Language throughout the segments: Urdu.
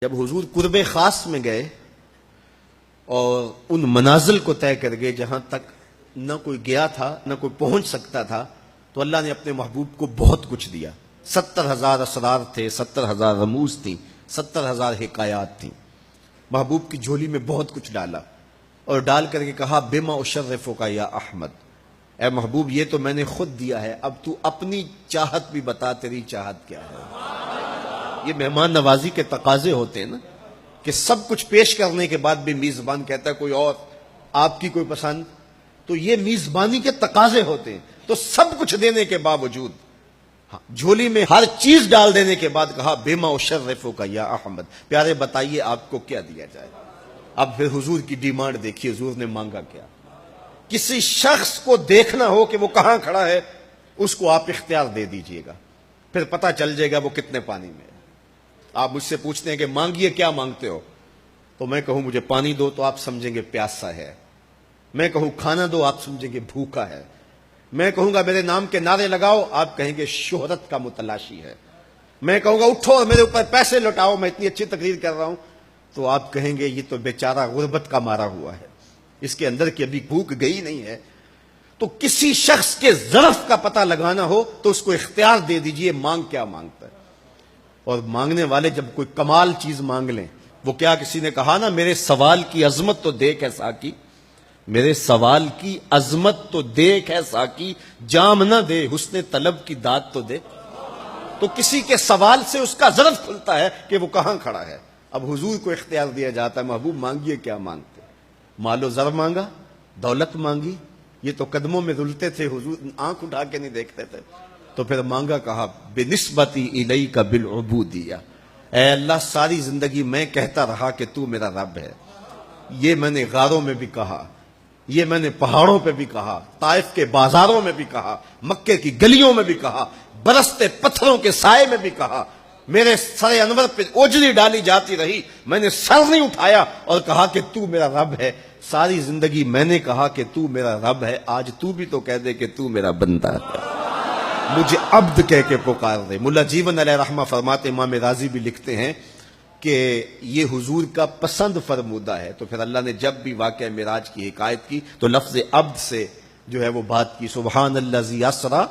جب حضور قرب خاص میں گئے اور ان منازل کو طے کر گئے جہاں تک نہ کوئی گیا تھا نہ کوئی پہنچ سکتا تھا، تو اللہ نے اپنے محبوب کو بہت کچھ دیا۔ 70,000 اسرار تھے، 70,000 رموز تھیں، 70,000 حکایات تھیں۔ محبوب کی جھولی میں بہت کچھ ڈالا اور ڈال کر کے کہا بما اشرفک یا احمد، اے محبوب یہ تو میں نے خود دیا ہے، اب تو اپنی چاہت بھی بتا، تیری چاہت کیا ہے۔ یہ مہمان نوازی کے تقاضے ہوتے ہیں نا، کہ سب کچھ پیش کرنے کے بعد بھی میزبان کہتا ہے کوئی اور، آپ کی کوئی پسند، تو یہ میزبانی کے تقاضے ہوتے ہیں۔ تو سب کچھ دینے کے باوجود جھولی میں ہر چیز ڈال دینے کے بعد کہا بما اشرفک یا احمد، پیارے بتائیے آپ کو کیا دیا جائے۔ اب پھر حضور کی ڈیمانڈ دیکھیے، حضور نے مانگا کیا۔ کسی شخص کو دیکھنا ہو کہ وہ کہاں کھڑا ہے، اس کو آپ اختیار دے دیجئے گا، پھر پتہ چل جائے گا وہ کتنے پانی میں ہے۔ آپ مجھ سے پوچھتے ہیں کہ مانگیے کیا مانگتے ہو، تو میں کہوں مجھے پانی دو تو آپ سمجھیں گے پیاسا ہے، میں کہوں کھانا دو آپ سمجھیں گے بھوکا ہے، میں کہوں گا میرے نام کے نعرے لگاؤ آپ کہیں گے شہرت کا متلاشی ہے، میں کہوں گا اٹھو اور میرے اوپر پیسے لوٹاؤ میں اتنی اچھی تقریر کر رہا ہوں، تو آپ کہیں گے یہ تو بیچارہ غربت کا مارا ہوا ہے، اس کے اندر کی ابھی بھوک گئی نہیں ہے۔ تو کسی شخص کے ظرف کا پتہ لگانا ہو تو اس کو اختیار دے دیجئے مانگ کیا مانگتا ہے۔ اور مانگنے والے جب کوئی کمال چیز مانگ لیں، وہ کیا کسی نے کہا نا میرے سوال کی عظمت تو دیکھ ہے ساقی، میرے سوال کی عظمت تو دیکھ ہے ساقی، جام نہ دے حسن طلب کی داد تو دے۔ تو کسی کے سوال سے اس کا ظرف کھلتا ہے کہ وہ کہاں کھڑا ہے۔ اب حضور کو اختیار دیا جاتا ہے محبوب مانگیے کیا مانگتے، مال و زر مانگا، دولت مانگی، یہ تو قدموں میں رلتے تھے حضور آنکھ اٹھا کے نہیں دیکھتے تھے، تو پھر مانگا کہا بنسبتی الیک بالعبودیہ، اے اللہ ساری زندگی میں کہتا رہا کہ تو میرا رب ہے۔ یہ میں نے غاروں میں بھی کہا، یہ میں نے پہاڑوں پہ بھی کہا، طائف کے بازاروں میں بھی کہا، مکے کی گلیوں میں بھی کہا، برستے پتھروں کے سائے میں بھی کہا، میرے سر انور پہ اوجری ڈالی جاتی رہی، میں نے سر نہیں اٹھایا اور کہا کہ تو میرا رب ہے۔ ساری زندگی میں نے کہا کہ تو میرا رب ہے، آج تو بھی تو کہہ دے کہ تو میرا بندہ ہے، مجھے عبد کہہ کے پکار دے۔ ملا جیون علیہ رحمہ فرماتے، امام راضی بھی لکھتے ہیں کہ یہ حضور کا پسند فرمودہ ہے۔ تو پھر اللہ نے جب بھی واقعہ معراج کی حکایت کی تو لفظ عبد سے جو ہے وہ بات کی، سبحان الذی اسریٰ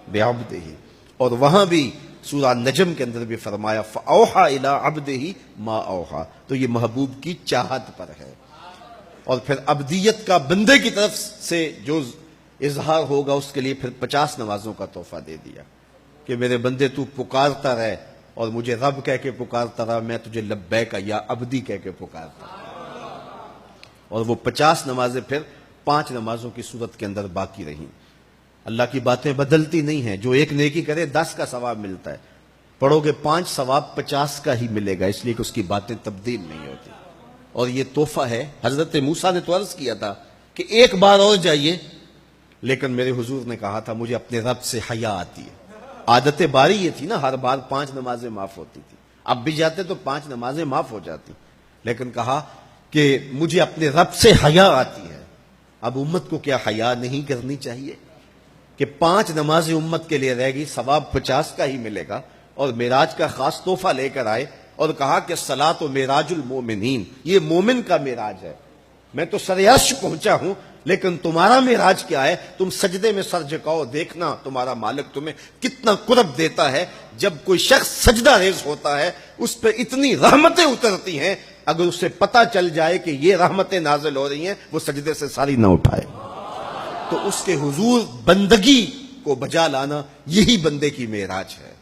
بعبدہ، اور وہاں بھی سورہ نجم کے اندر بھی فرمایا فَأَوْحَىٰ إِلَىٰ عَبْدِهِ مَا أَوْحَىٰ، تو یہ محبوب کی چاہت پر ہے۔ اور پھر عبدیت کا بندے کی طرف سے جو اظہار ہوگا اس کے لیے پھر 50 نمازوں کا تحفہ دے دیا کہ میرے بندے تو پکارتا رہے اور مجھے رب کہہ کے پکارتا رہا، میں تجھے لبیک یا عبدی کہہ کے پکارتا رہا۔ اور وہ 50 نمازیں پھر 5 نمازوں کی صورت کے اندر باقی رہیں۔ اللہ کی باتیں بدلتی نہیں ہیں، جو ایک نیکی کرے 10 کا ثواب ملتا ہے، پڑھو گے 5 ثواب 50 کا ہی ملے گا، اس لیے کہ اس کی باتیں تبدیل نہیں ہوتی۔ اور یہ تحفہ ہے۔ حضرت موسیٰ نے تو عرض کیا تھا کہ ایک بار اور جائیے، لیکن میرے حضور نے کہا تھا مجھے اپنے رب سے حیا آتی ہے۔ عادت باری یہ تھی نا، ہر بار 5 نمازیں معاف ہوتی تھی، اب بھی جاتے تو 5 نمازیں معاف ہو جاتی، لیکن کہا کہ مجھے اپنے رب سے حیا آتی ہے۔ اب امت کو کیا حیا نہیں کرنی چاہیے کہ 5 نمازیں امت کے لیے رہ گئی، ثواب 50 کا ہی ملے گا، اور معراج کا خاص تحفہ لے کر آئے اور کہا کہ صلاۃ و معراج المومنین، یہ مومن کا معراج ہے، میں تو سر عرش پہنچا ہوں لیکن تمہارا معراج کیا ہے، تم سجدے میں سر جھکاؤ، دیکھنا تمہارا مالک تمہیں کتنا قرب دیتا ہے۔ جب کوئی شخص سجدہ ریز ہوتا ہے اس پہ اتنی رحمتیں اترتی ہیں، اگر اسے پتہ چل جائے کہ یہ رحمتیں نازل ہو رہی ہیں وہ سجدے سے ساری نہ اٹھائے۔ تو اس کے حضور بندگی کو بجا لانا یہی بندے کی معراج ہے۔